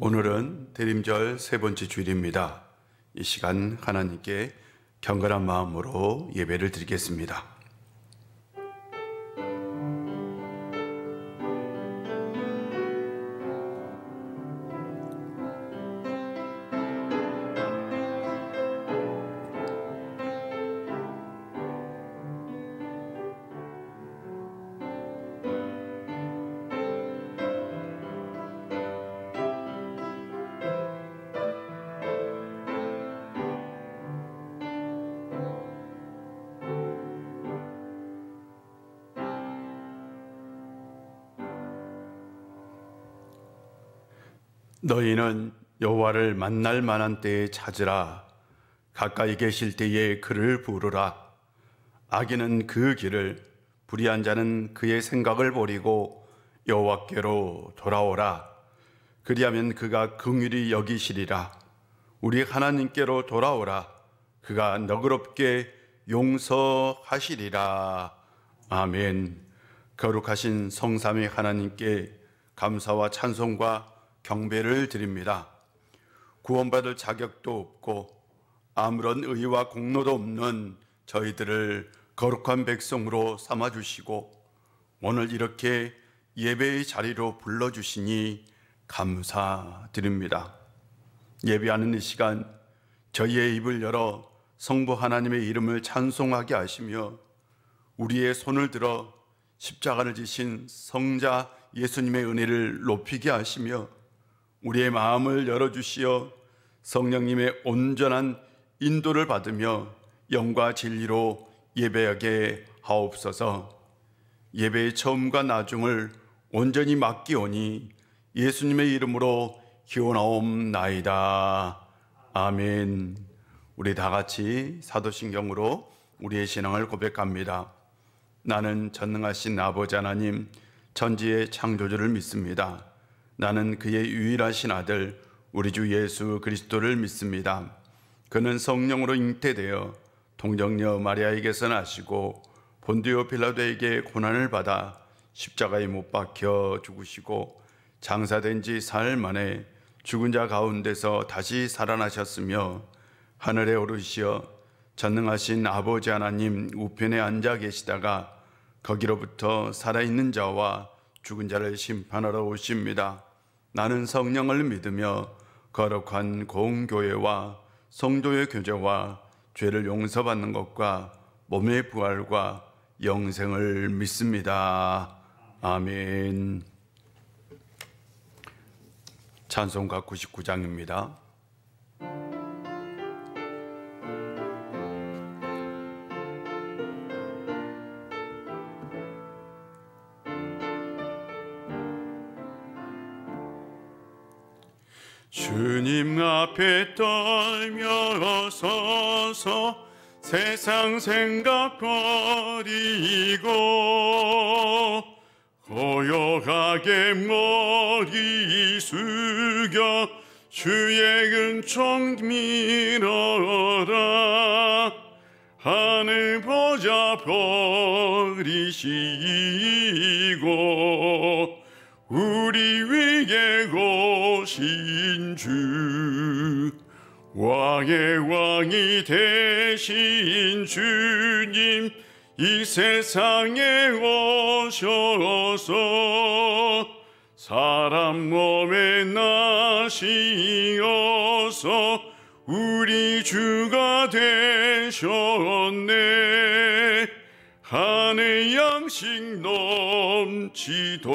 오늘은 대림절 세 번째 주일입니다. 이 시간 하나님께 경건한 마음으로 예배를 드리겠습니다. 너희는 여호와를 만날 만한 때에 찾으라. 가까이 계실 때에 그를 부르라. 악인은 그 길을, 불의한 자는 그의 생각을 버리고 여호와께로 돌아오라. 그리하면 그가 긍휼히 여기시리라. 우리 하나님께로 돌아오라. 그가 너그럽게 용서하시리라. 아멘. 거룩하신 성삼위 하나님께 감사와 찬송과 경배를 드립니다. 구원받을 자격도 없고 아무런 의와 공로도 없는 저희들을 거룩한 백성으로 삼아주시고 오늘 이렇게 예배의 자리로 불러주시니 감사드립니다. 예배하는 이 시간 저희의 입을 열어 성부 하나님의 이름을 찬송하게 하시며 우리의 손을 들어 십자가를 지신 성자 예수님의 은혜를 높이게 하시며 우리의 마음을 열어주시어 성령님의 온전한 인도를 받으며 영과 진리로 예배하게 하옵소서. 예배의 처음과 나중을 온전히 맡기오니 예수님의 이름으로 기원하옵나이다. 아멘. 우리 다 같이 사도신경으로 우리의 신앙을 고백합니다. 나는 전능하신 아버지 하나님 천지의 창조주를 믿습니다. 나는 그의 유일하신 아들 우리 주 예수 그리스도를 믿습니다. 그는 성령으로 잉태되어 동정녀 마리아에게서 나시고 본디오 빌라도에게 고난을 받아 십자가에 못 박혀 죽으시고 장사된 지 사흘 만에 죽은 자 가운데서 다시 살아나셨으며 하늘에 오르시어 전능하신 아버지 하나님 우편에 앉아 계시다가 거기로부터 살아있는 자와 죽은 자를 심판하러 오십니다. 나는 성령을 믿으며 거룩한 공교회와 성도의 교제와 죄를 용서받는 것과 몸의 부활과 영생을 믿습니다. 아멘. 찬송가 99장입니다. 주님 앞에 떨며 서서 세상 생각 버리고 고요하게 머리 숙여 주의 은총 밀어라. 하늘 보자 버리시고 우리 위에 오신 주 왕의 왕이 되신 주님 이 세상에 오셔서 사람 몸에 나시어서 우리 주가 되셨네. 하늘 양식 넘치도록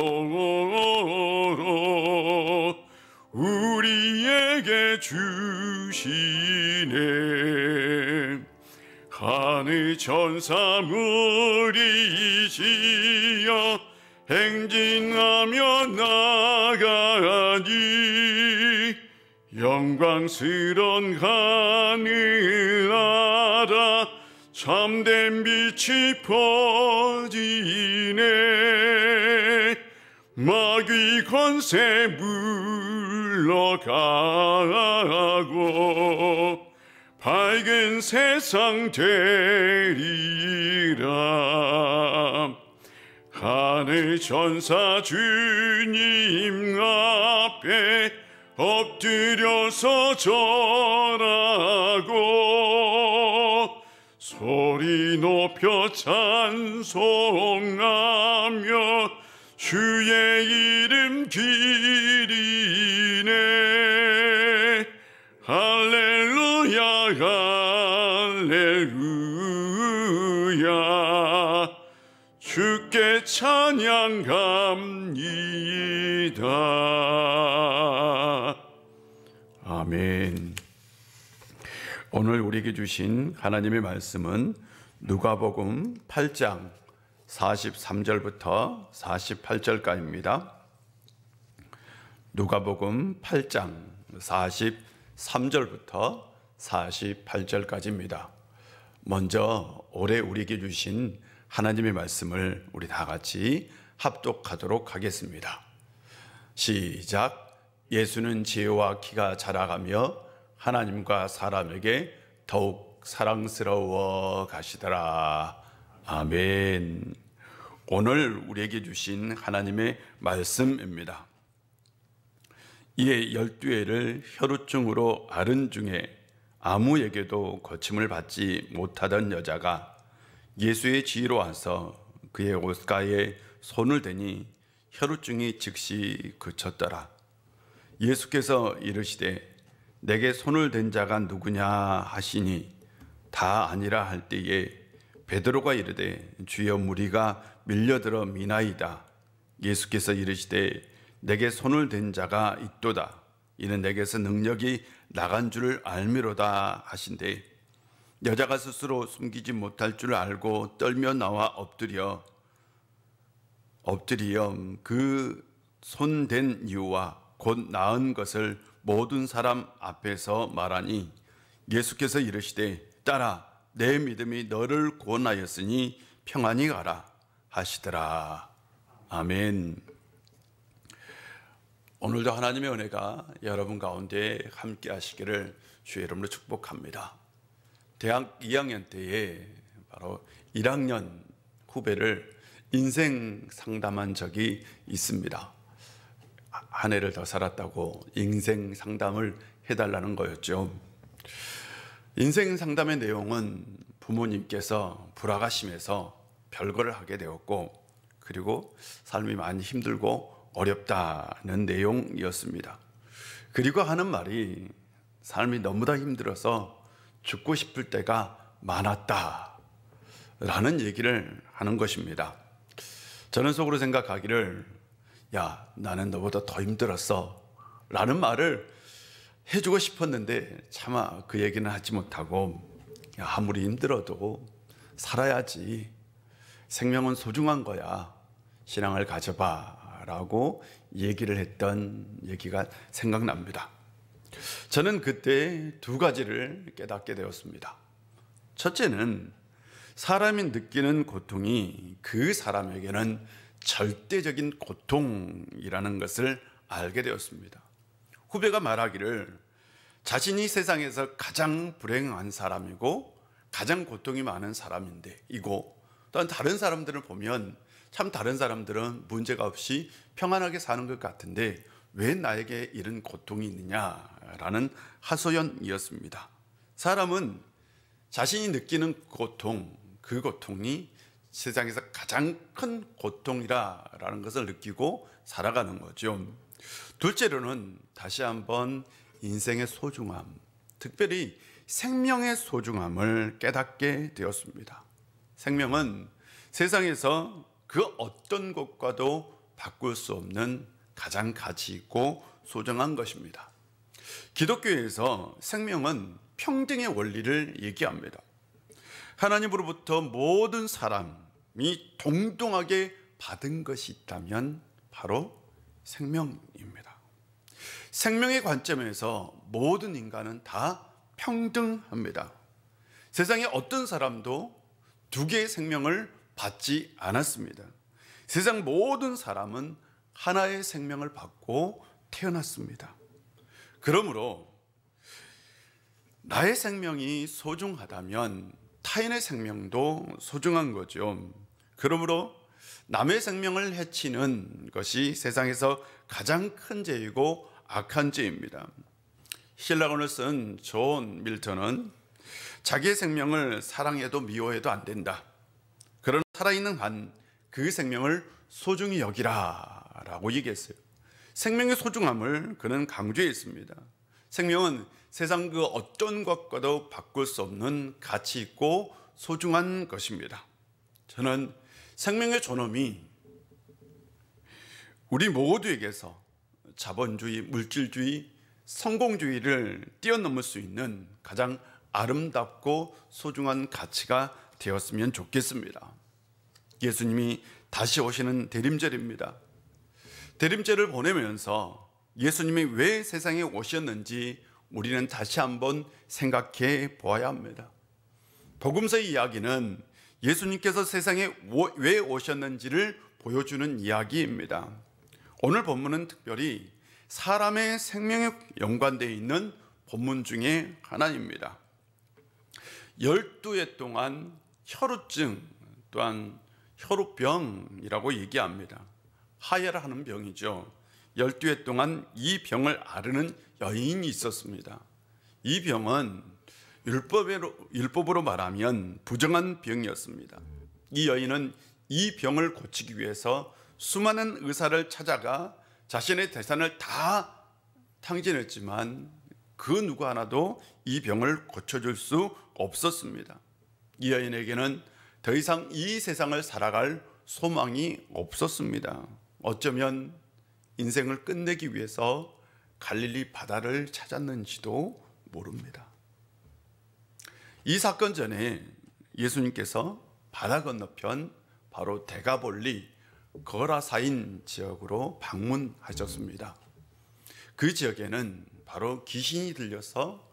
우리에게 주시네. 하늘 천사물이 지어 행진하며 나가니 영광스런 하늘나라 참된 빛이 퍼지네. 마귀 권세 물러가고 밝은 세상 되리라. 하늘 천사 주님 앞에 엎드려서 절하고 소리 높여 찬송하며 주의 이름 기리네. 할렐루야 할렐루야 주께 찬양합니다. 아멘. 오늘 우리에게 주신 하나님의 말씀은 누가복음 8장 43절부터 48절까지입니다. 누가복음 8장 43절부터 48절까지입니다. 먼저 올해 우리에게 주신 하나님의 말씀을 우리 다 같이 합독하도록 하겠습니다. 시작. 예수는 지혜와 키가 자라가며 하나님과 사람에게 더욱 사랑스러워 가시더라. 아멘. 오늘 우리에게 주신 하나님의 말씀입니다. 이에 12회를 혈우증으로 앓은 중에 아무에게도 고침을 받지 못하던 여자가 예수의 지혜로 와서 그의 옷가에 손을 대니 혈우증이 즉시 그쳤더라. 예수께서 이르시되 내게 손을 댄 자가 누구냐 하시니 다 아니라 할 때에 베드로가 이르되 주여 무리가 밀려들어 미나이다. 예수께서 이르시되 내게 손을 댄 자가 있도다. 이는 내게서 능력이 나간 줄 알미로다 하신대. 여자가 스스로 숨기지 못할 줄 알고 떨며 나와 엎드려 그 손 댄 이유와 곧 나은 것을 모든 사람 앞에서 말하니 예수께서 이르시되 딸아 내 믿음이 너를 구원하였으니 평안히 가라 하시더라. 아멘. 오늘도 하나님의 은혜가 여러분 가운데 함께 하시기를 주의 이름으로 축복합니다. 대학 2학년 때에 바로 1학년 후배를 인생 상담한 적이 있습니다. 한 해를 더 살았다고 인생 상담을 해달라는 거였죠. 인생 상담의 내용은 부모님께서 불화가 심해서 별거를 하게 되었고, 그리고 삶이 많이 힘들고 어렵다는 내용이었습니다. 그리고 하는 말이 삶이 너무나 힘들어서 죽고 싶을 때가 많았다 라는 얘기를 하는 것입니다. 저는 속으로 생각하기를 야 나는 너보다 더 힘들었어 라는 말을 해주고 싶었는데 차마 그 얘기는 하지 못하고 야, 아무리 힘들어도 살아야지, 생명은 소중한 거야, 신앙을 가져봐 라고 얘기를 했던 얘기가 생각납니다. 저는 그때 두 가지를 깨닫게 되었습니다. 첫째는 사람이 느끼는 고통이 그 사람에게는 절대적인 고통이라는 것을 알게 되었습니다. 후배가 말하기를 자신이 세상에서 가장 불행한 사람이고 가장 고통이 많은 사람인데 이고, 또한 다른 사람들을 보면 참 다른 사람들은 문제가 없이 평안하게 사는 것 같은데 왜 나에게 이런 고통이 있느냐라는 하소연이었습니다. 사람은 자신이 느끼는 고통, 그 고통이 세상에서 가장 큰 고통이라는 것을 느끼고 살아가는 거죠. 둘째로는 다시 한번 인생의 소중함, 특별히 생명의 소중함을 깨닫게 되었습니다. 생명은 세상에서 그 어떤 것과도 바꿀 수 없는 가장 가치 있고 소중한 것입니다. 기독교에서 생명은 평등의 원리를 얘기합니다. 하나님으로부터 모든 사람이 동등하게 받은 것이 있다면 바로 생명입니다. 생명의 관점에서 모든 인간은 다 평등합니다. 세상에 어떤 사람도 두 개의 생명을 받지 않았습니다. 세상 모든 사람은 하나의 생명을 받고 태어났습니다. 그러므로 나의 생명이 소중하다면 타인의 생명도 소중한 거죠. 그러므로 남의 생명을 해치는 것이 세상에서 가장 큰 죄이고 악한 죄입니다. 신라권을 쓴 존 밀턴은 자기의 생명을 사랑해도 미워해도 안 된다. 그러나 살아있는 한 그 생명을 소중히 여기라 라고 얘기했어요. 생명의 소중함을 그는 강조했습니다. 생명은 세상 그 어떤 것과도 바꿀 수 없는 가치 있고 소중한 것입니다. 저는 생명의 존엄이 우리 모두에게서 자본주의, 물질주의, 성공주의를 뛰어넘을 수 있는 가장 아름답고 소중한 가치가 되었으면 좋겠습니다. 예수님이 다시 오시는 대림절입니다. 대림절을 보내면서 예수님이 왜 세상에 오셨는지 우리는 다시 한번 생각해 보아야 합니다. 복음서의 이야기는 예수님께서 세상에 왜 오셨는지를 보여주는 이야기입니다. 오늘 본문은 특별히 사람의 생명에 연관되어 있는 본문 중에 하나입니다. 12해 동안 혈우증 또한 혈우병이라고 얘기합니다. 하혈을 하는 병이죠. 12해 동안 이 병을 앓는 여인이 있었습니다. 이 병은 율법으로 말하면 부정한 병이었습니다. 이 여인은 이 병을 고치기 위해서 수많은 의사를 찾아가 자신의 재산을 다 탕진했지만 그 누구 하나도 이 병을 고쳐줄 수 없었습니다. 이 여인에게는 더 이상 이 세상을 살아갈 소망이 없었습니다. 어쩌면 인생을 끝내기 위해서 갈릴리 바다를 찾았는지도 모릅니다. 이 사건 전에 예수님께서 바다 건너편 바로 데가볼리 거라사인 지역으로 방문하셨습니다. 그 지역에는 바로 귀신이 들려서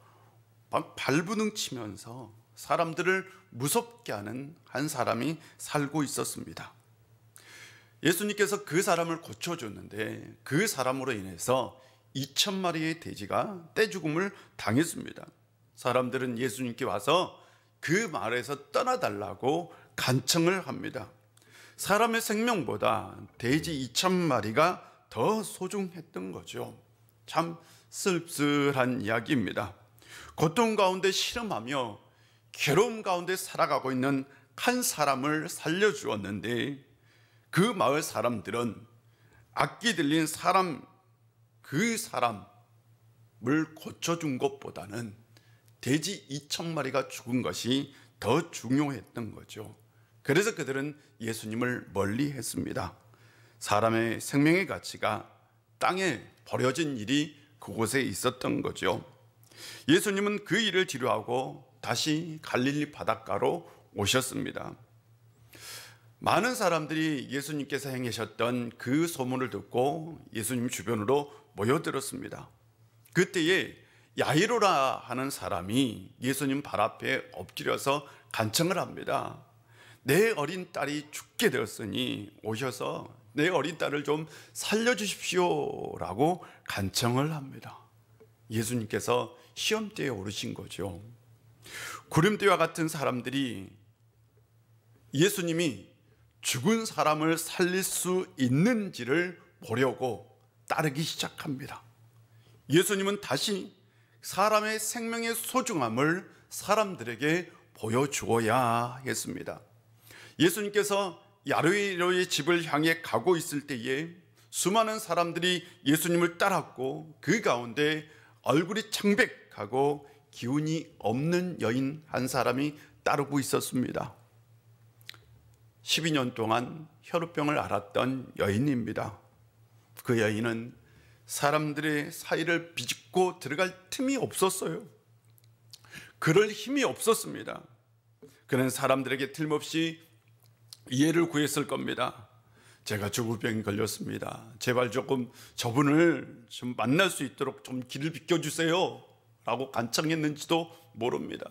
막 발부둥 치면서 사람들을 무섭게 하는 한 사람이 살고 있었습니다. 예수님께서 그 사람을 고쳐줬는데 그 사람으로 인해서 2,000마리의 돼지가 떼죽음을 당했습니다. 사람들은 예수님께 와서 그 마을에서 떠나달라고 간청을 합니다. 사람의 생명보다 돼지 2,000마리가 더 소중했던 거죠. 참 쓸쓸한 이야기입니다. 고통 가운데 실험하며 괴로움 가운데 살아가고 있는 한 사람을 살려주었는데 그 마을 사람들은 악기 들린 그 사람을 고쳐준 것보다는 돼지 2,000마리가 죽은 것이 더 중요했던 거죠. 그래서 그들은 예수님을 멀리 했습니다. 사람의 생명의 가치가 땅에 버려진 일이 그곳에 있었던 거죠. 예수님은 그 일을 치료하고 다시 갈릴리 바닷가로 오셨습니다. 많은 사람들이 예수님께서 행하셨던 그 소문을 듣고 예수님 주변으로 모여들었습니다. 그때에 야이로라 하는 사람이 예수님 발 앞에 엎드려서 간청을 합니다. 내 어린 딸이 죽게 되었으니 오셔서 내 어린 딸을 좀 살려주십시오 라고 간청을 합니다. 예수님께서 시험대에 오르신 거죠. 구름대와 같은 사람들이 예수님이 죽은 사람을 살릴 수 있는지를 보려고 따르기 시작합니다. 예수님은 다시 사람의 생명의 소중함을 사람들에게 보여주어야 했습니다. 예수님께서 야이로의 집을 향해 가고 있을 때에 수많은 사람들이 예수님을 따랐고 그 가운데 얼굴이 창백하고 기운이 없는 여인 한 사람이 따르고 있었습니다. 12년 동안 혈우병을 앓았던 여인입니다. 그 여인은 사람들의 사이를 비집고 들어갈 틈이 없었어요. 그럴 힘이 없었습니다. 그는 사람들에게 틀림없이 이해를 구했을 겁니다. 제가 죽을 병이 걸렸습니다. 제발 조금 저분을 좀 만날 수 있도록 좀 길을 비켜주세요 라고 간청했는지도 모릅니다.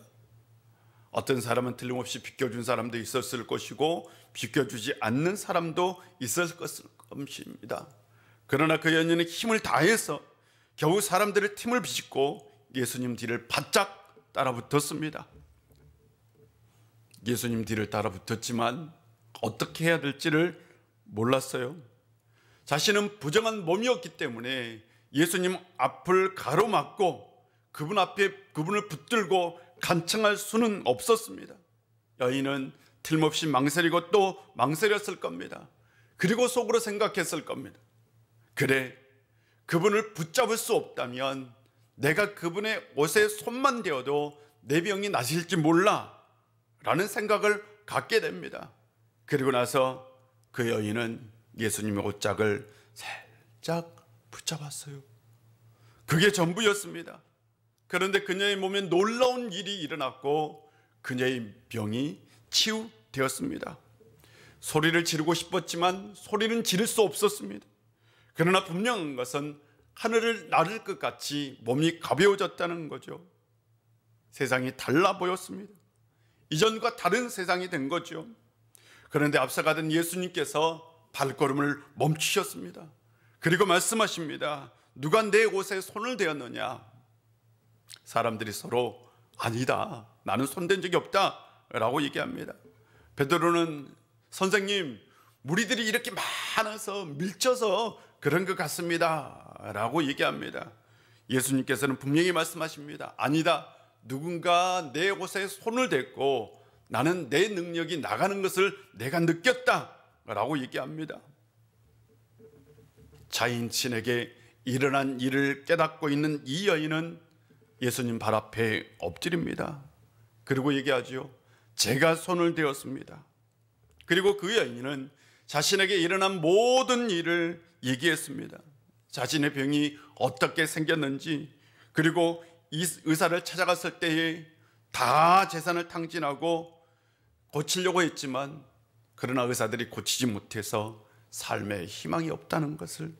어떤 사람은 틀림없이 비켜준 사람도 있었을 것이고 비켜주지 않는 사람도 있었을 것입니다. 그러나 그 여인은 힘을 다해서 겨우 사람들의 틈을 비집고 예수님 뒤를 바짝 따라붙었습니다. 예수님 뒤를 따라붙었지만 어떻게 해야 될지를 몰랐어요. 자신은 부정한 몸이었기 때문에 예수님 앞을 가로막고 그분 앞에 그분을 붙들고 간청할 수는 없었습니다. 여인은 틀림없이 망설이고 또 망설였을 겁니다. 그리고 속으로 생각했을 겁니다. 그래, 그분을 붙잡을 수 없다면 내가 그분의 옷에 손만 대어도 내 병이 나실지 몰라 라는 생각을 갖게 됩니다. 그리고 나서 그 여인은 예수님의 옷짝을 살짝 붙잡았어요. 그게 전부였습니다. 그런데 그녀의 몸에 놀라운 일이 일어났고 그녀의 병이 치유되었습니다. 소리를 지르고 싶었지만 소리는 지를 수 없었습니다. 그러나 분명한 것은 하늘을 나를 것 같이 몸이 가벼워졌다는 거죠. 세상이 달라 보였습니다. 이전과 다른 세상이 된 거죠. 그런데 앞서가던 예수님께서 발걸음을 멈추셨습니다. 그리고 말씀하십니다. 누가 내 옷에 손을 대었느냐? 사람들이 서로 아니다, 나는 손댄 적이 없다 라고 얘기합니다. 베드로는 선생님, 무리들이 이렇게 많아서 밀쳐서 그런 것 같습니다 라고 얘기합니다. 예수님께서는 분명히 말씀하십니다. 아니다, 누군가 내 옷에 손을 댔고 나는 내 능력이 나가는 것을 내가 느꼈다 라고 얘기합니다. 자인친에게 일어난 일을 깨닫고 있는 이 여인은 예수님 발 앞에 엎드립니다. 그리고 얘기하죠. 제가 손을 대었습니다. 그리고 그 여인은 자신에게 일어난 모든 일을 얘기했습니다. 자신의 병이 어떻게 생겼는지, 그리고 이 의사를 찾아갔을 때에 다 재산을 탕진하고 고치려고 했지만 그러나 의사들이 고치지 못해서 삶에 희망이 없다는 것을,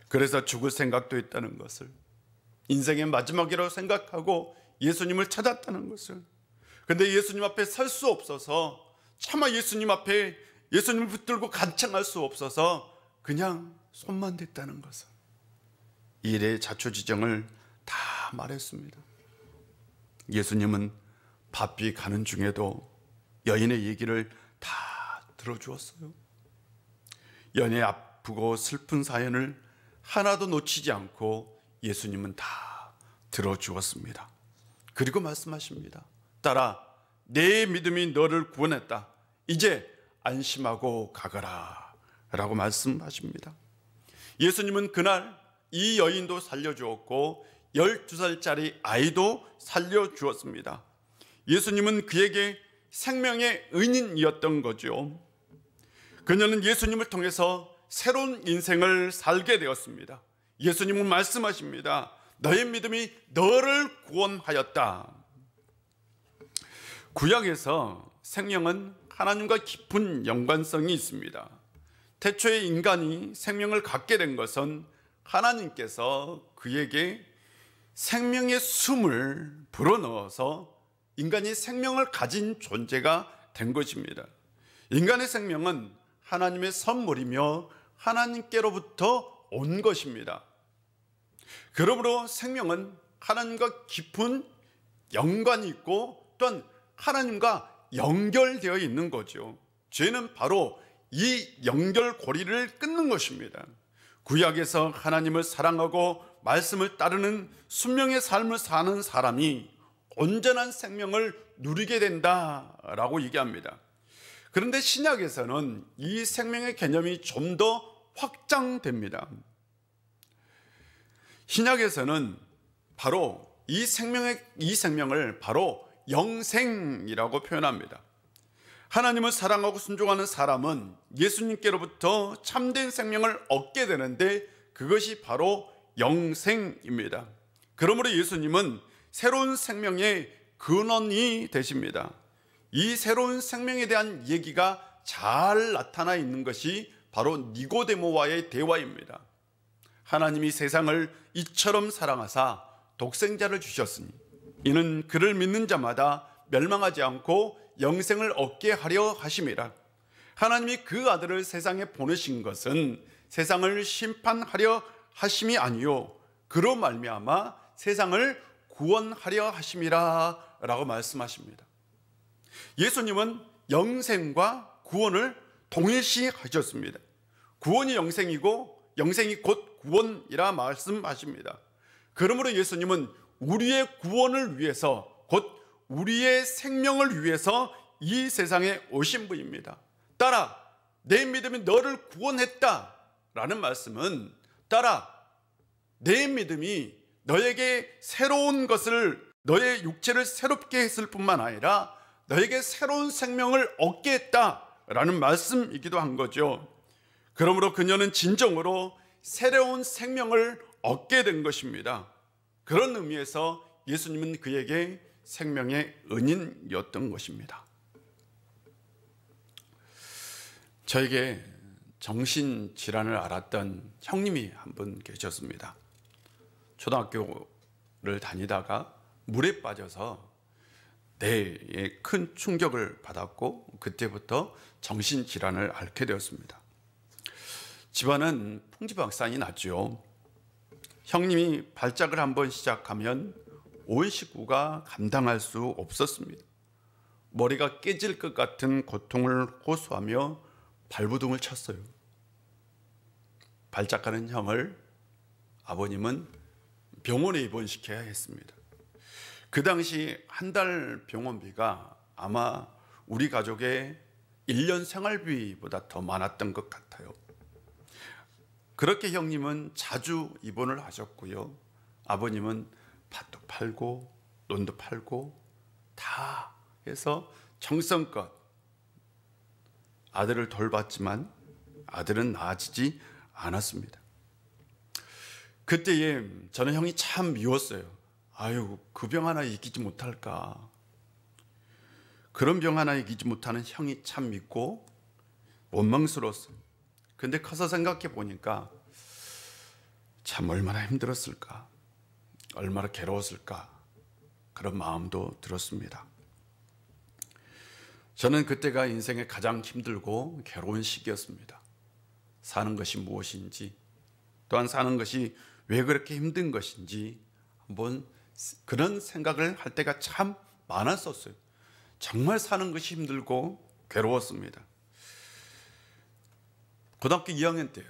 그래서 죽을 생각도 했다는 것을, 인생의 마지막이라고 생각하고 예수님을 찾았다는 것을, 근데 예수님 앞에 설 수 없어서, 차마 예수님 앞에 예수님을 붙들고 간청할 수 없어서 그냥 손만 댔다는 것을, 일의 자초지정을 다 말했습니다. 예수님은 바삐 가는 중에도 여인의 얘기를 다 들어주었어요. 여인의 아프고 슬픈 사연을 하나도 놓치지 않고 예수님은 다 들어주었습니다. 그리고 말씀하십니다. 딸아, 내 믿음이 너를 구원했다. 이제 안심하고 가거라 라고 말씀하십니다. 예수님은 그날 이 여인도 살려주었고 12살짜리 아이도 살려주었습니다. 예수님은 그에게 생명의 은인이었던 거죠. 그녀는 예수님을 통해서 새로운 인생을 살게 되었습니다. 예수님은 말씀하십니다. 너의 믿음이 너를 구원하였다. 구약에서 생명은 하나님과 깊은 연관성이 있습니다. 태초에 인간이 생명을 갖게 된 것은 하나님께서 그에게 생명의 숨을 불어넣어서 인간이 생명을 가진 존재가 된 것입니다. 인간의 생명은 하나님의 선물이며 하나님께로부터 온 것입니다. 그러므로 생명은 하나님과 깊은 연관이 있고 또한 하나님과 연결되어 있는 거죠. 죄는 바로 이 연결고리를 끊는 것입니다. 구약에서 하나님을 사랑하고 말씀을 따르는 순명의 삶을 사는 사람이 온전한 생명을 누리게 된다라고 얘기합니다. 그런데 신약에서는 이 생명의 개념이 좀 더 확장됩니다. 신약에서는 바로 이 생명을 바로 영생이라고 표현합니다. 하나님을 사랑하고 순종하는 사람은 예수님께로부터 참된 생명을 얻게 되는데 그것이 바로 영생입니다. 그러므로 예수님은 새로운 생명의 근원이 되십니다. 이 새로운 생명에 대한 얘기가 잘 나타나 있는 것이 바로 니고데모와의 대화입니다. 하나님이 세상을 이처럼 사랑하사 독생자를 주셨으니 이는 그를 믿는 자마다 멸망하지 않고 영생을 얻게 하려 하심이라. 하나님이 그 아들을 세상에 보내신 것은 세상을 심판하려 하심이 아니요 그로 말미암아 세상을 구원하려 하심이라 라고 말씀하십니다. 예수님은 영생과 구원을 동일시 하셨습니다. 구원이 영생이고 영생이 곧 구원이라 말씀하십니다. 그러므로 예수님은 우리의 구원을 위해서, 곧 우리의 생명을 위해서 이 세상에 오신 분입니다. 따라 내 믿음이 너를 구원했다 라는 말씀은, 따라 내 믿음이 너에게 새로운 것을, 너의 육체를 새롭게 했을 뿐만 아니라 너에게 새로운 생명을 얻게 했다라는 말씀이기도 한 거죠. 그러므로 그녀는 진정으로 새로운 생명을 얻게 된 것입니다. 그런 의미에서 예수님은 그에게 생명의 은인이었던 것입니다. 저에게 정신질환을 앓았던 형님이 한 분 계셨습니다. 초등학교를 다니다가 물에 빠져서 뇌에 큰 충격을 받았고 그때부터 정신질환을 앓게 되었습니다. 집안은 풍지박산이 났죠. 형님이 발작을 한번 시작하면 온 식구가 감당할 수 없었습니다. 머리가 깨질 것 같은 고통을 호소하며 발부둥을 쳤어요. 발작하는 형을 아버님은 병원에 입원시켜야 했습니다. 그 당시 한 달 병원비가 아마 우리 가족의 1년 생활비보다 더 많았던 것 같아요. 그렇게 형님은 자주 입원을 하셨고요. 아버님은 밭도 팔고 논도 팔고 다 해서 정성껏 아들을 돌봤지만 아들은 나아지지 않았습니다. 그때에 저는 형이 참 미웠어요. 아유, 그 병 하나 이기지 못할까. 그런 병 하나 이기지 못하는 형이 참 밉고 원망스러웠어요. 근데 커서 생각해 보니까 참 얼마나 힘들었을까, 얼마나 괴로웠을까, 그런 마음도 들었습니다. 저는 그때가 인생의 가장 힘들고 괴로운 시기였습니다. 사는 것이 무엇인지, 또한 사는 것이 왜 그렇게 힘든 것인지 한번 그런 생각을 할 때가 참 많았었어요. 정말 사는 것이 힘들고 괴로웠습니다. 고등학교 2학년 때요.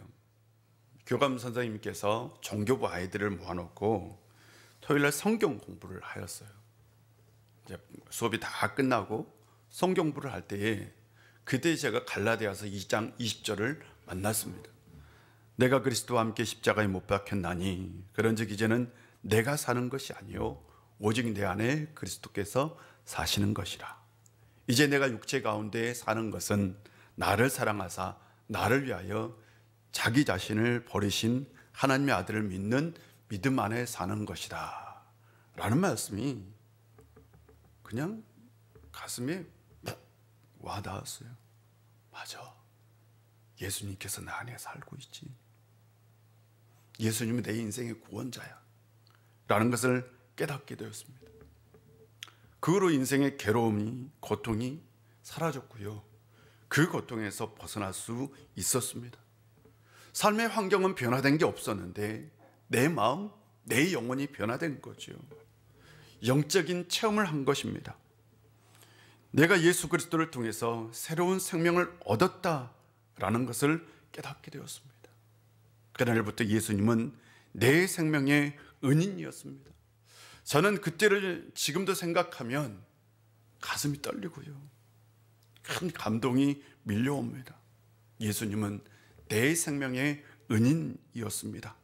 교감 선생님께서 종교부 아이들을 모아놓고 토요일날 성경 공부를 하였어요. 이제 수업이 다 끝나고 성경부를 할 때에 그때 제가 갈라디아서 2장 20절을 만났습니다. 내가 그리스도와 함께 십자가에 못 박혔나니 그런즉 이제는 내가 사는 것이 아니요 오직 내 안에 그리스도께서 사시는 것이라. 이제 내가 육체 가운데 사는 것은 나를 사랑하사 나를 위하여 자기 자신을 버리신 하나님의 아들을 믿는 믿음 안에 사는 것이다 라는 말씀이 그냥 가슴에 푹 와닿았어요. 맞아, 예수님께서 나 안에 살고 있지. 예수님은 내 인생의 구원자야 라는 것을 깨닫게 되었습니다. 그 후로 인생의 괴로움이, 고통이 사라졌고요. 그 고통에서 벗어날 수 있었습니다. 삶의 환경은 변화된 게 없었는데 내 마음, 내 영혼이 변화된 거죠. 영적인 체험을 한 것입니다. 내가 예수 그리스도를 통해서 새로운 생명을 얻었다라는 것을 깨닫게 되었습니다. 그날부터 예수님은 내 생명의 은인이었습니다. 저는 그때를 지금도 생각하면 가슴이 떨리고요. 큰 감동이 밀려옵니다. 예수님은 내 생명의 은인이었습니다.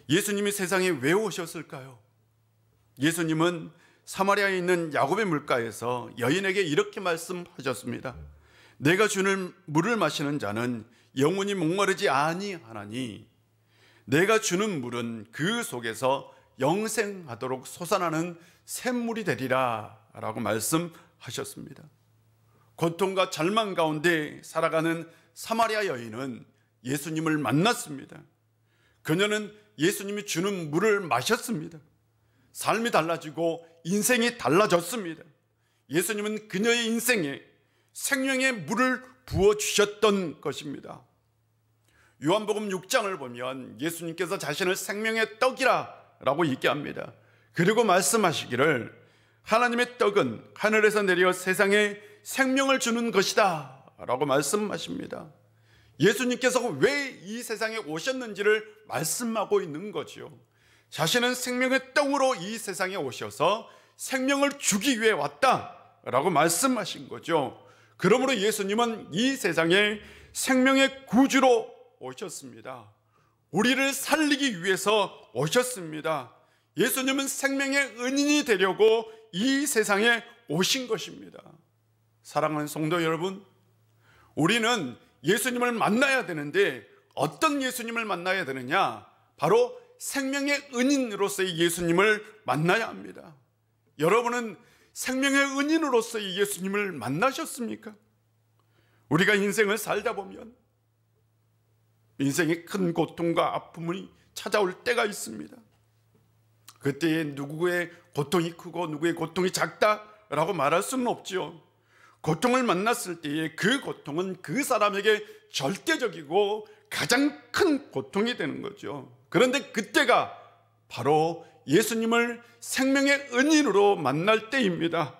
예수님이 세상에 왜 오셨을까요? 예수님은 사마리아에 있는 야곱의 물가에서 여인에게 이렇게 말씀하셨습니다. 내가 주는 물을 마시는 자는 영원히 목마르지 아니하나니 내가 주는 물은 그 속에서 영생하도록 솟아나는 샘물이 되리라 라고 말씀하셨습니다. 고통과 절망 가운데 살아가는 사마리아 여인은 예수님을 만났습니다. 그녀는 예수님이 주는 물을 마셨습니다. 삶이 달라지고 인생이 달라졌습니다. 예수님은 그녀의 인생에 생명의 물을 부어주셨던 것입니다. 요한복음 6장을 보면 예수님께서 자신을 생명의 떡이라 라고 얘기합니다. 그리고 말씀하시기를 하나님의 떡은 하늘에서 내려 세상에 생명을 주는 것이다 라고 말씀하십니다. 예수님께서 왜 이 세상에 오셨는지를 말씀하고 있는 거지요. 자신은 생명의 떡으로 이 세상에 오셔서 생명을 주기 위해 왔다라고 말씀하신 거죠. 그러므로 예수님은 이 세상에 생명의 구주로 오셨습니다. 우리를 살리기 위해서 오셨습니다. 예수님은 생명의 은인이 되려고 이 세상에 오신 것입니다. 사랑하는 성도 여러분, 우리는 예수님을 만나야 되는데 어떤 예수님을 만나야 되느냐? 바로 생명의 은인으로서의 예수님을 만나야 합니다. 여러분은 생명의 은인으로서의 예수님을 만나셨습니까? 우리가 인생을 살다 보면 인생의 큰 고통과 아픔이 찾아올 때가 있습니다. 그때에 누구의 고통이 크고 누구의 고통이 작다라고 말할 수는 없지요. 고통을 만났을 때에 그 고통은 그 사람에게 절대적이고 가장 큰 고통이 되는 거죠. 그런데 그때가 바로 예수님을 생명의 은인으로 만날 때입니다.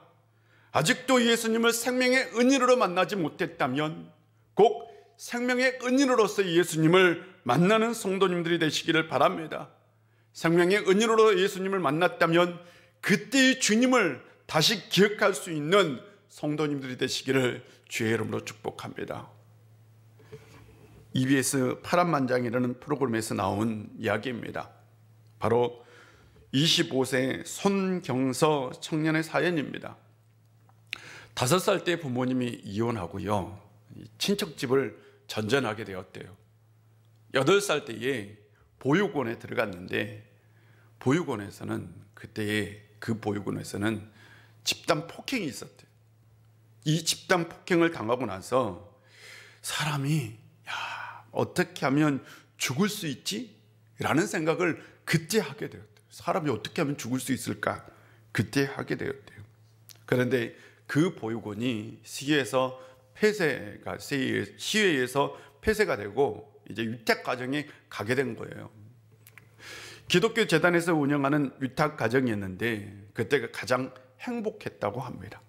아직도 예수님을 생명의 은인으로 만나지 못했다면 꼭 생명의 은인으로서 예수님을 만나는 성도님들이 되시기를 바랍니다. 생명의 은인으로 예수님을 만났다면 그때의 주님을 다시 기억할 수 있는 성도님들이 되시기를 주의 이름으로 축복합니다. EBS 파란만장이라는 프로그램에서 나온 이야기입니다. 바로 25세 손경서 청년의 사연입니다. 5살 때 부모님이 이혼하고요, 친척집을 전전하게 되었대요. 8살 때에 보육원에 들어갔는데 보육원에서는 그때의 그 보육원에서는 집단 폭행이 있었대요. 이 집단 폭행을 당하고 나서 사람이 어떻게 하면 죽을 수 있지? 라는 생각을 그때 하게 되었대요. 사람이 어떻게 하면 죽을 수 있을까? 그때 하게 되었대요. 그런데 그 보육원이 시에서 폐쇄가 시외에서 폐쇄가 되고 이제 위탁 가정에 가게 된 거예요. 기독교 재단에서 운영하는 위탁 가정이었는데 그때가 가장 행복했다고 합니다.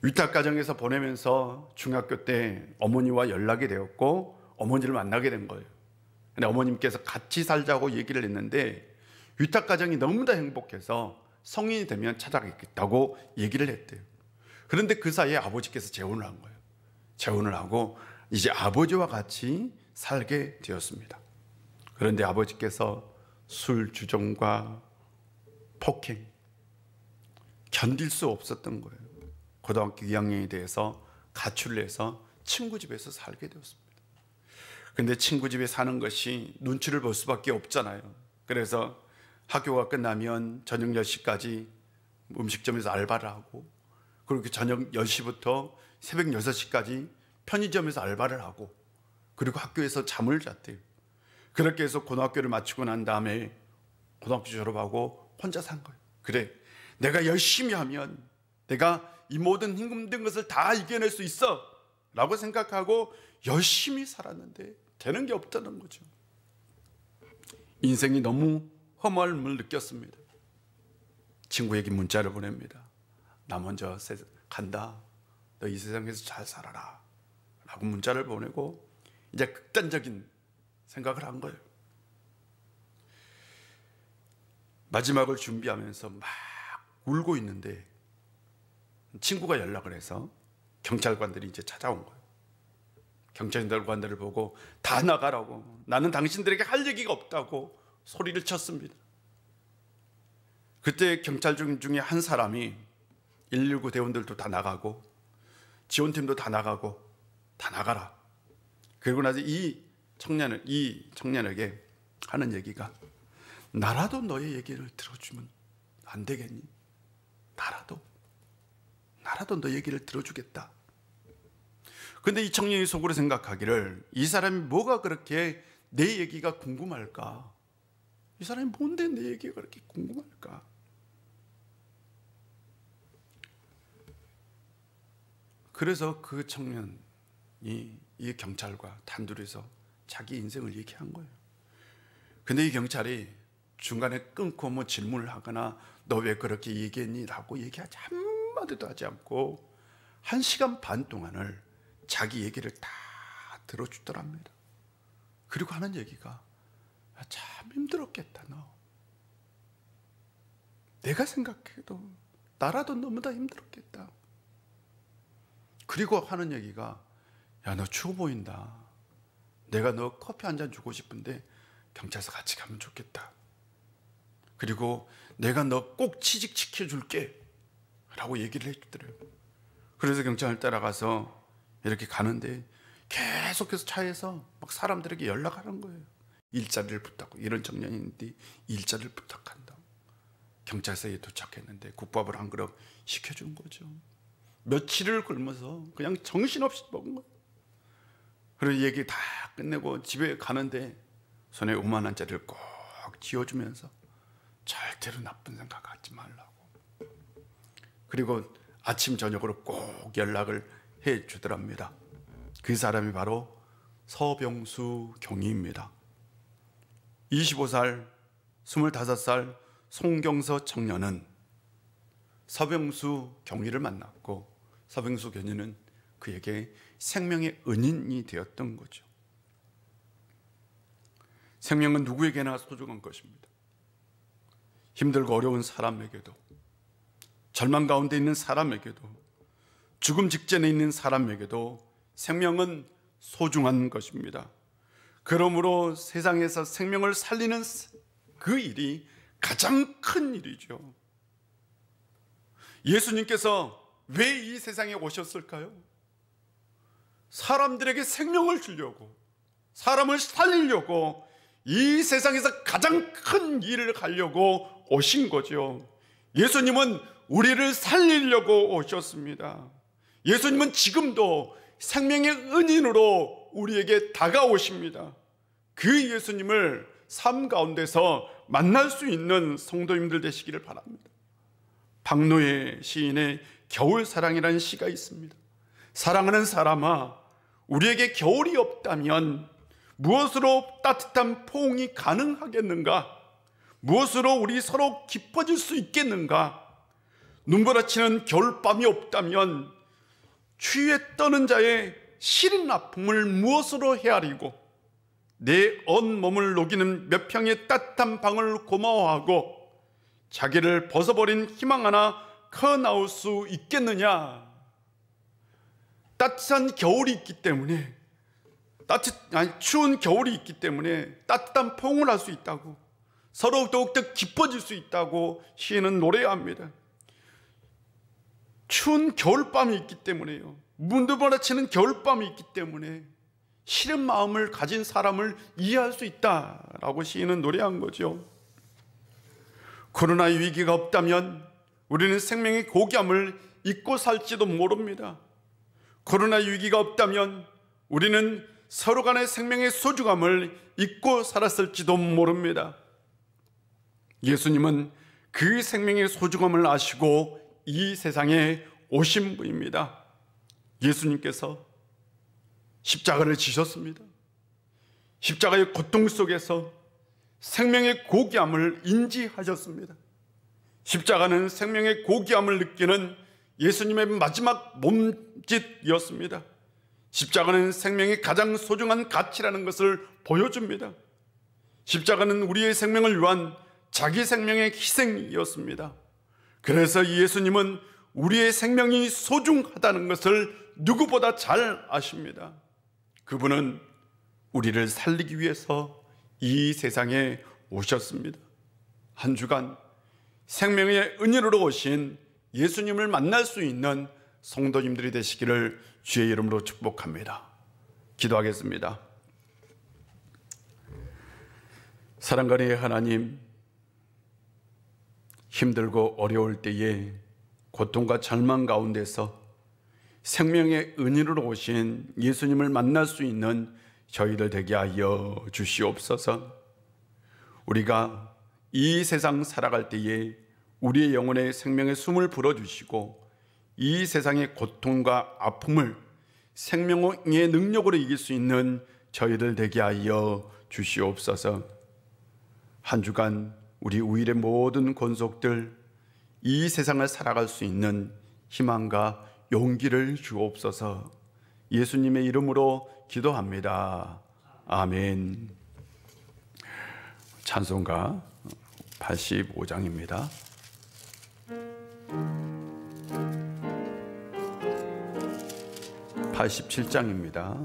위탁 가정에서 보내면서 중학교 때 어머니와 연락이 되었고 어머니를 만나게 된 거예요. 근데 어머님께서 같이 살자고 얘기를 했는데 위탁 가정이 너무나 행복해서 성인이 되면 찾아가겠다고 얘기를 했대요. 그런데 그 사이에 아버지께서 재혼을 한 거예요. 재혼을 하고 이제 아버지와 같이 살게 되었습니다. 그런데 아버지께서 술 주정과 폭행 견딜 수 없었던 거예요. 고등학교 2학년이 돼서 가출을 해서 친구 집에서 살게 되었습니다. 근데 친구 집에 사는 것이 눈치를 볼 수밖에 없잖아요. 그래서 학교가 끝나면 저녁 10시까지 음식점에서 알바를 하고, 그리고 저녁 10시부터 새벽 6시까지 편의점에서 알바를 하고, 그리고 학교에서 잠을 잤대요. 그렇게 해서 고등학교를 마치고 난 다음에 고등학교 졸업하고 혼자 산 거예요. 그래, 내가 열심히 하면 내가 이 모든 힘든 것을 다 이겨낼 수 있어 라고 생각하고 열심히 살았는데 되는 게 없다는 거죠. 인생이 너무 허무함을 느꼈습니다. 친구에게 문자를 보냅니다. 나 먼저 간다. 너 이 세상에서 잘 살아라 라고 문자를 보내고 이제 극단적인 생각을 한 거예요. 마지막을 준비하면서 막 울고 있는데 친구가 연락을 해서 경찰관들이 이제 찾아온 거예요. 경찰관들을 보고 다 나가라고, 나는 당신들에게 할 얘기가 없다고 소리를 쳤습니다. 그때 경찰 중에 한 사람이 119 대원들도 다 나가고 지원팀도 다 나가고 다 나가라. 그리고 나서 이 청년에게 하는 얘기가, 나라도 너의 얘기를 들어주면 안 되겠니? 나라도 너 얘기를 들어주겠다. 근데 이 청년이 속으로 생각하기를, 이 사람이 뭐가 그렇게 내 얘기가 궁금할까? 이 사람이 뭔데 내 얘기가 그렇게 궁금할까? 그래서 그 청년이 이 경찰과 단둘이서 자기 인생을 얘기한 거예요. 근데 이 경찰이 중간에 끊고 뭐 질문을 하거나 너 왜 그렇게 얘기했니? 라고 얘기하지 한마디도 하지 않고 1시간 반 동안을 자기 얘기를 다 들어주더랍니다. 그리고 하는 얘기가 참 힘들었겠다. 너 내가 생각해도 나라도 너무나 힘들었겠다. 그리고 하는 얘기가 야, 너 추워 보인다. 내가 너 커피 한 잔 주고 싶은데 경찰서 같이 가면 좋겠다. 그리고 내가 너 꼭 취직시켜 줄게 라고 얘기를 해주더라고요. 그래서 경찰을 따라가서 이렇게 가는데 계속해서 차에서 막 사람들에게 연락하는 거예요. 일자리를 부탁하고, 이런 청년인데 일자리를 부탁한다. 경찰서에 도착했는데 국밥을 한 그릇 시켜준 거죠. 며칠을 굶어서 그냥 정신없이 먹은 거예요. 그리고 얘기 다 끝내고 집에 가는데 손에 5만 원짜리를 꼭 쥐어주면서 절대로 나쁜 생각 갖지 말라고. 그리고 아침 저녁으로 꼭 연락을 해 주더랍니다. 그 사람이 바로 서병수 경위입니다. 25살, 25살 송경서 청년은 서병수 경위를 만났고, 서병수 경위는 그에게 생명의 은인이 되었던 거죠. 생명은 누구에게나 소중한 것입니다. 힘들고 어려운 사람에게도, 절망 가운데 있는 사람에게도, 죽음 직전에 있는 사람에게도 생명은 소중한 것입니다. 그러므로 세상에서 생명을 살리는 그 일이 가장 큰 일이죠. 예수님께서 왜 이 세상에 오셨을까요? 사람들에게 생명을 주려고, 사람을 살리려고, 이 세상에서 가장 큰 일을 하려고 오신 거죠. 예수님은 우리를 살리려고 오셨습니다. 예수님은 지금도 생명의 은인으로 우리에게 다가오십니다. 그 예수님을 삶 가운데서 만날 수 있는 성도님들 되시기를 바랍니다. 박노해 시인의 겨울사랑이라는 시가 있습니다. 사랑하는 사람아, 우리에게 겨울이 없다면 무엇으로 따뜻한 포옹이 가능하겠는가? 무엇으로 우리 서로 깊어질 수 있겠는가? 눈부라치는 겨울밤이 없다면 추위에 떠는 자의 시린 아픔을 무엇으로 헤아리고 내 온몸을 녹이는 몇 평의 따뜻한 방을 고마워하고 자기를 벗어버린 희망 하나 커 나올 수 있겠느냐? 따뜻한 겨울이 있기 때문에, 추운 겨울이 있기 때문에 따뜻한 포옹을 할 수 있다고, 서로 더욱더 깊어질 수 있다고 시인은 노래합니다. 추운 겨울밤이 있기 때문에요. 문드러치는 겨울밤이 있기 때문에 시린 마음을 가진 사람을 이해할 수 있다라고 시인은 노래한 거죠. 코로나의 위기가 없다면 우리는 생명의 고귀함을 잊고 살지도 모릅니다. 코로나의 위기가 없다면 우리는 서로 간의 생명의 소중함을 잊고 살았을지도 모릅니다. 예수님은 그 생명의 소중함을 아시고 이 세상에 오신 분입니다. 예수님께서 십자가를 지셨습니다. 십자가의 고통 속에서 생명의 고귀함을 인지하셨습니다. 십자가는 생명의 고귀함을 느끼는 예수님의 마지막 몸짓이었습니다. 십자가는 생명의 가장 소중한 가치라는 것을 보여줍니다. 십자가는 우리의 생명을 위한 자기 생명의 희생이었습니다. 그래서 예수님은 우리의 생명이 소중하다는 것을 누구보다 잘 아십니다. 그분은 우리를 살리기 위해서 이 세상에 오셨습니다. 한 주간 생명의 은인으로 오신 예수님을 만날 수 있는 성도님들이 되시기를 주의 이름으로 축복합니다. 기도하겠습니다. 사랑가리의 하나님, 힘들고 어려울 때에 고통과 절망 가운데서 생명의 은인으로 오신 예수님을 만날 수 있는 저희들 되게 하여 주시옵소서. 우리가 이 세상 살아갈 때에 우리의 영혼의 생명의 숨을 불어주시고 이 세상의 고통과 아픔을 생명의 능력으로 이길 수 있는 저희들 되게 하여 주시옵소서. 한 주간 우리 우일의 모든 권속들 이 세상을 살아갈 수 있는 희망과 용기를 주옵소서. 예수님의 이름으로 기도합니다. 아멘. 찬송가 85장입니다. (87장입니다)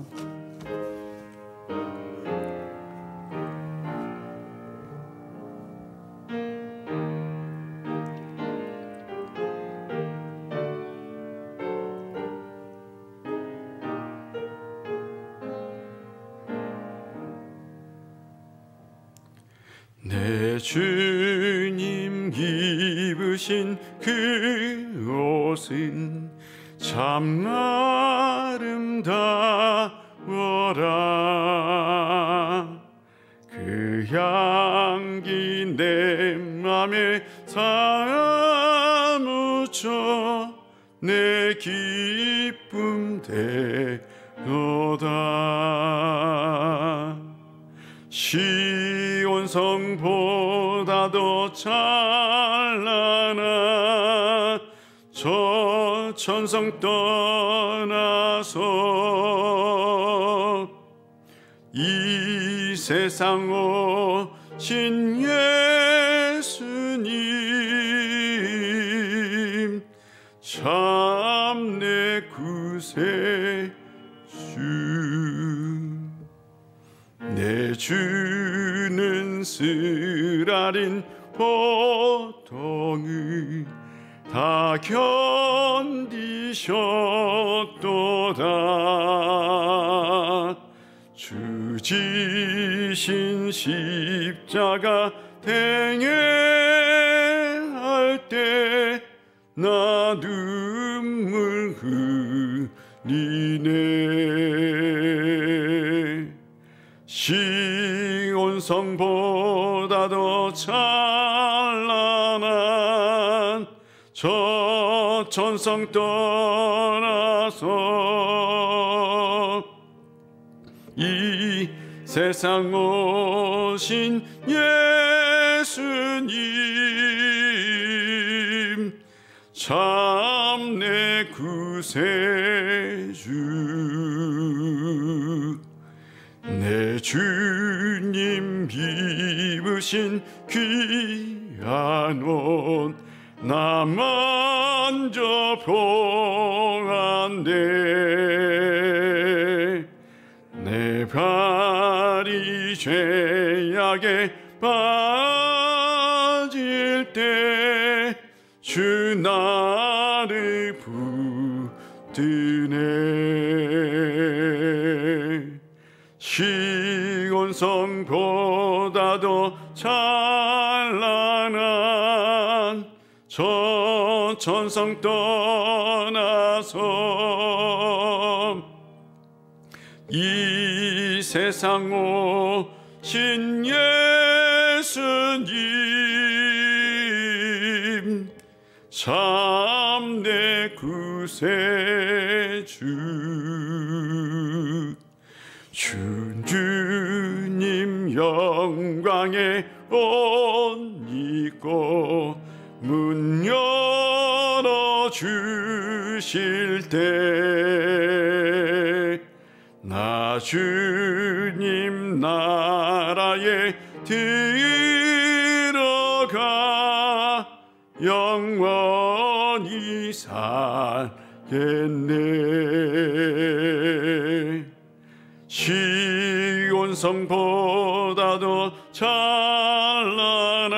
내 주님 입으신 그 옷은 참 아름다워라. 그 향기 내 맘에 사무쳐 내 기쁨 되도다. 시온 성보다 더 찬란한 저 천성 떠나서 이 세상 오신 예수님 참 내 구세주. 내 주는 쓰라린 고통을 다 견디셨도다. 주 지신 십자가 대행할 때 나 눈물 흘리네. 시온 성보다 더 찬란한 저 천성 떠나서 이 세상 오신 예수님 참 내 구세주. 내 주님 입으신 귀한 옷 나 만져 보았네. 내 발이 죄악에 빠질 때 주 나를 붙드네. 시온 성보다 더 찬란한 저 천성 떠나서 이 세상 오신 예수님 참 내 구세주. 주님 영광의 옷 입고 문 열어 주실 때 나 주님 나라에 들어가 영원히 살겠네. 시온 성보다 더 찬란한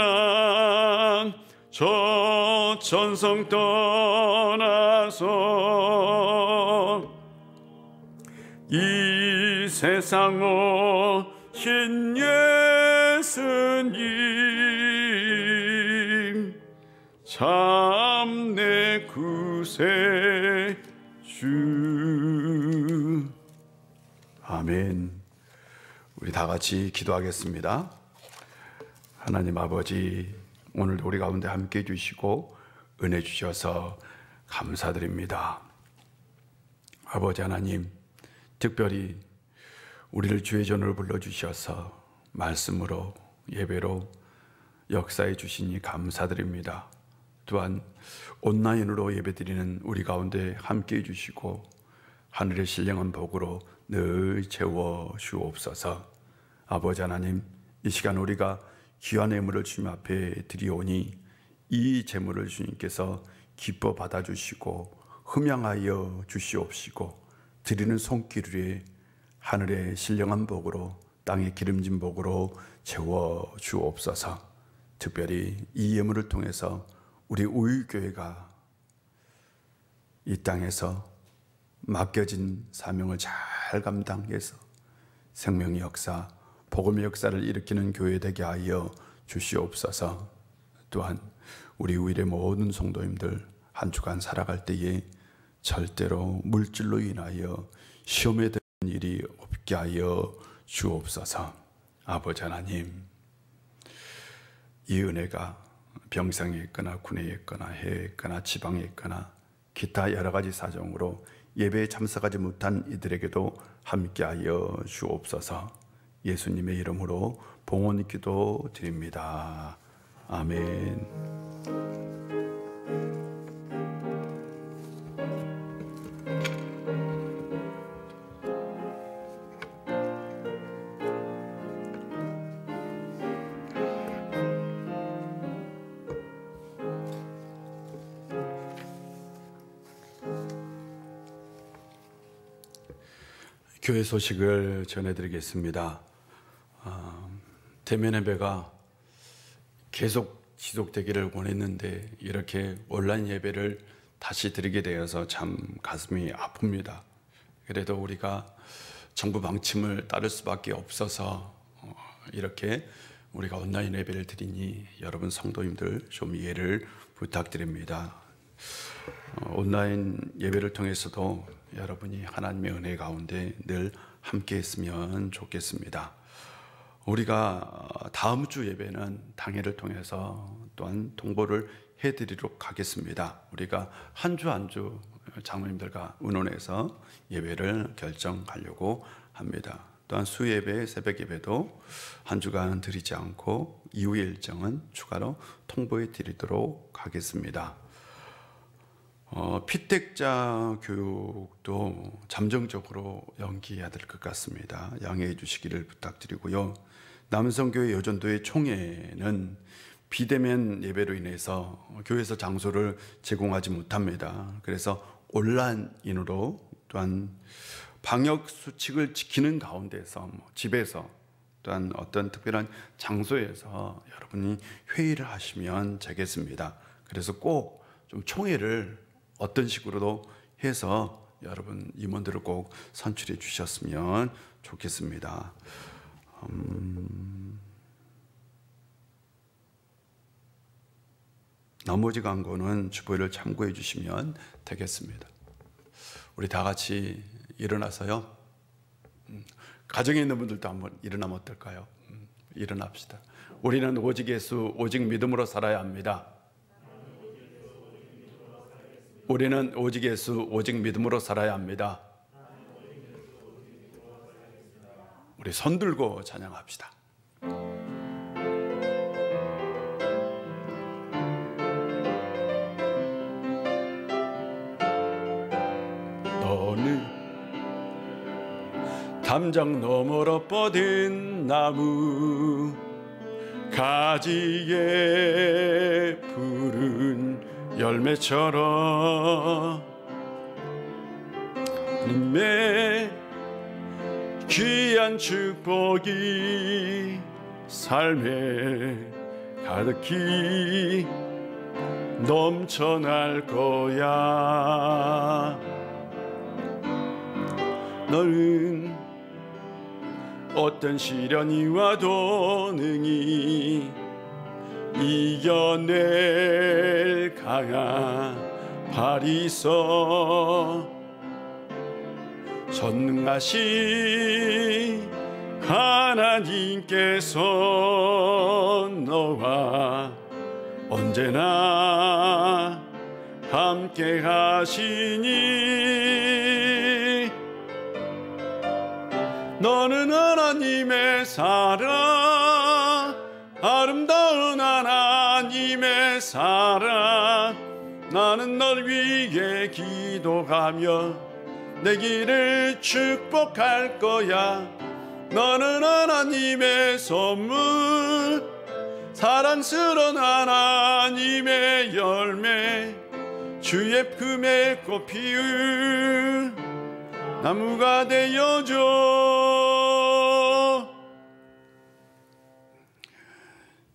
저 천성 떠나서 이 세상 오신 예수님 참 내 구세주. 아멘. 우리 다 같이 기도하겠습니다. 하나님 아버지, 오늘도 우리 가운데 함께 해주시고 은혜 주셔서 감사드립니다. 아버지 하나님, 특별히 우리를 주의 전으로 불러주셔서 말씀으로 예배로 역사해 주시니 감사드립니다. 또한 온라인으로 예배드리는 우리 가운데 함께 해주시고 하늘의 신령한 복으로 늘 채워 주옵소서. 아버지 하나님, 이 시간 우리가 귀한 예물을 주님 앞에 드리오니 이 제물을 주님께서 기뻐 받아주시고 흠양하여 주시옵시고 드리는 손길 위에 하늘의 신령한 복으로 땅의 기름진 복으로 채워 주옵소서. 특별히 이 예물을 통해서 우리 우유교회가 이 땅에서 맡겨진 사명을 잘 감당해서 생명의 역사, 복음의 역사를 일으키는 교회 되게 하여 주시옵소서. 또한 우리 우일의 모든 성도님들 한 주간 살아갈 때에 절대로 물질로 인하여 시험에 드는 일이 없게 하여 주옵소서. 아버지 하나님, 이 은혜가 병상에 있거나 군에 있거나 해에 있거나 지방에 있거나 기타 여러 가지 사정으로 예배에 참석하지 못한 이들에게도 함께하여 주옵소서. 예수님의 이름으로 봉헌 기도 드립니다. 아멘. 교회 소식을 전해드리겠습니다. 대면 예배가 계속 지속되기를 원했는데 이렇게 온라인 예배를 다시 드리게 되어서 참 가슴이 아픕니다. 그래도 우리가 정부 방침을 따를 수밖에 없어서 이렇게 우리가 온라인 예배를 드리니 여러분 성도님들 좀 이해를 부탁드립니다. 온라인 예배를 통해서도 여러분이 하나님의 은혜 가운데 늘 함께 했으면 좋겠습니다. 우리가 다음 주 예배는 당회를 통해서 또한 통보를 해드리도록 하겠습니다. 우리가 한 주 한 주 장로님들과 의논해서 예배를 결정하려고 합니다. 또한 수예배, 새벽 예배도 한 주간 드리지 않고 이후의 일정은 추가로 통보해 드리도록 하겠습니다. 피택자 교육도 잠정적으로 연기해야 될 것 같습니다. 양해해 주시기를 부탁드리고요. 남성교회 여전도의 총회는 비대면 예배로 인해서 교회에서 장소를 제공하지 못합니다. 그래서 온라인으로 또한 방역 수칙을 지키는 가운데서 집에서 또한 어떤 특별한 장소에서 여러분이 회의를 하시면 되겠습니다. 그래서 꼭 좀 총회를 어떤 식으로도 해서 여러분 임원들을 꼭 선출해 주셨으면 좋겠습니다. 나머지 광고는 주보를 참고해 주시면 되겠습니다. 우리 다 같이 일어나서요. 가정에 있는 분들도 한번 일어나면 어떨까요? 일어납시다. 우리는 오직 예수, 오직 믿음으로 살아야 합니다. 우리는 오직 예수, 오직 믿음으로 살아야 합니다. 우리 손 들고 찬양합시다. 너는 담장 너머로 뻗은 나무 가지에 푸른 열매처럼 님의 귀한 축복이 삶에 가득히 넘쳐날 거야. 너는 어떤 시련이 와도 능히 이겨낼 강한 발이 있어. 전능하신 하나님께서 너와 언제나 함께 하시니 너는 하나님의 사랑, 아름다운 하나님의 사랑. 나는 널 위해 기도하며 내 길을 축복할 거야. 너는 하나님의 선물, 사랑스러운 하나님의 열매, 주의 품에 꽃 피울 나무가 되어줘.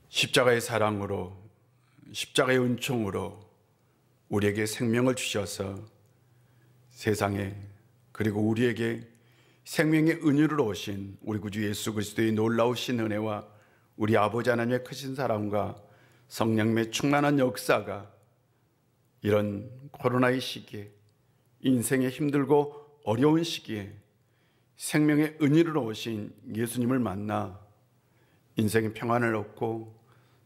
십자가의 사랑으로, 십자가의 은총으로 우리에게 생명을 주셔서 세상에, 그리고 우리에게 생명의 은유를 오신 우리 구주 예수 그리스도의 놀라우신 은혜와 우리 아버지 하나님의 크신 사랑과 성령의 충만한 역사가 이런 코로나의 시기에, 인생의 힘들고 어려운 시기에 생명의 은혜를 오신 예수님을 만나 인생의 평안을 얻고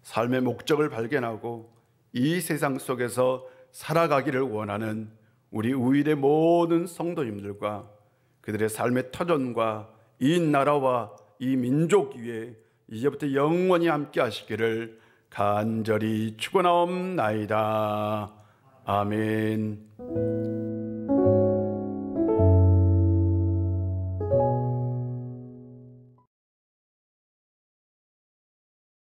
삶의 목적을 발견하고 이 세상 속에서 살아가기를 원하는 우리 우일의 모든 성도님들과 그들의 삶의 터전과 이 나라와 이 민족 위에 이제부터 영원히 함께 하시기를 간절히 축원하옵나이다. 아멘.